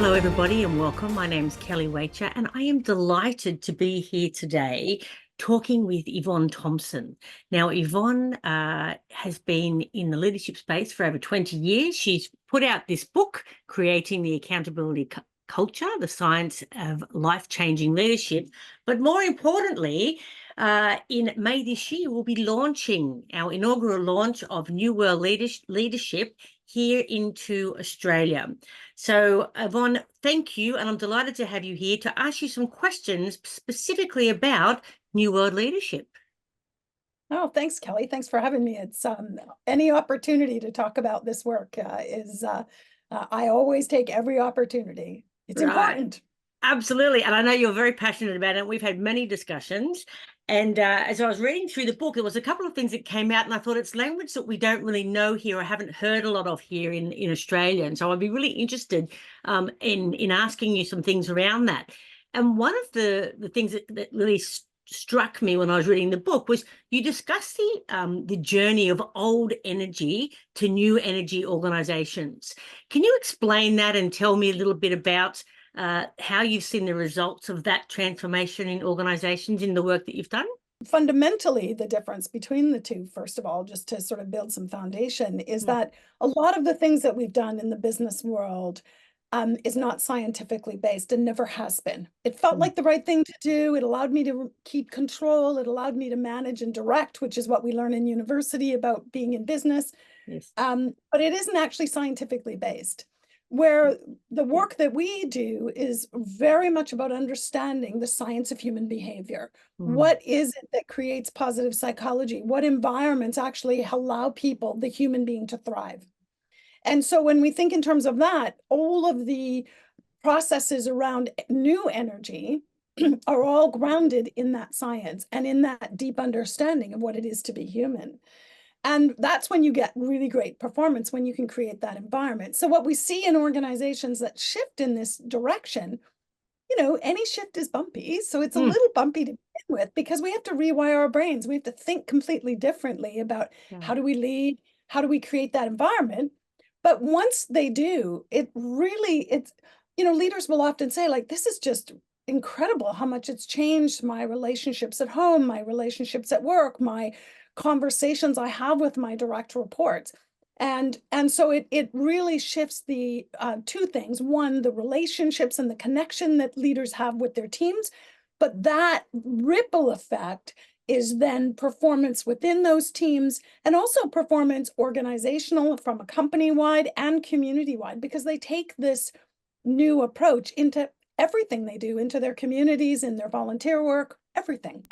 Hello, everybody, and welcome. My name's Kelley, and I am delighted to be here today talking with Yvonne Thompson. Now, Yvonne has been in the leadership space for over 20 years. She's put out this book, Creating the Accountability Culture, the Science of Life-Changing Leadership. But more importantly, in May this year, we'll be launching our inaugural launch of New World Leadership here into Australia. So, Yvonne, thank you. And I'm delighted to have you here to ask you some questions specifically about New World Leadership. Oh, thanks, Kelley. Thanks for having me. It's any opportunity to talk about this work I always take every opportunity. It's important. Absolutely. And I know you're very passionate about it. We've had many discussions. And as I was reading through the book, there was a couple of things that came out, and I thought it's language that we don't really know here or haven't heard a lot of here in Australia. And so I'd be really interested in asking you some things around that. And one of the things that really struck me when I was reading the book was you discussed the journey of old energy to new energy organizations. Can you explain that and tell me a little bit about how you've seen the results of that transformation in organizations in the work that you've done? Fundamentally, the difference between the two, first of all, just to sort of build some foundation, is that a lot of the things that we've done in the business world is not scientifically based and never has been. It felt like the right thing to do. It allowed me to keep control. It allowed me to manage and direct, which is what we learn in university about being in business. Yes. But it isn't actually scientifically based. Where the work that we do is very much about understanding the science of human behavior. What is it that creates positive psychology? What environments actually allow people, the human being, to thrive? And so when we think in terms of that, all of the processes around new energy are all grounded in that science and in that deep understanding of what it is to be human. And that's when you get really great performance, when you can create that environment. So what we see in organizations that shift in this direction, any shift is bumpy. So it's a little bumpy to begin with because we have to rewire our brains. We have to think completely differently about how do we lead? How do we create that environment? But once they do, leaders will often say, like, this is just incredible how much it's changed my relationships at home, my relationships at work, my conversations I have with my direct reports. And so it really shifts the two things. One, the relationships and the connection that leaders have with their teams, but that ripple effect is then performance within those teams and also performance organizational from a company-wide and community-wide, because they take this new approach into everything they do, into their communities, in their volunteer work, everything.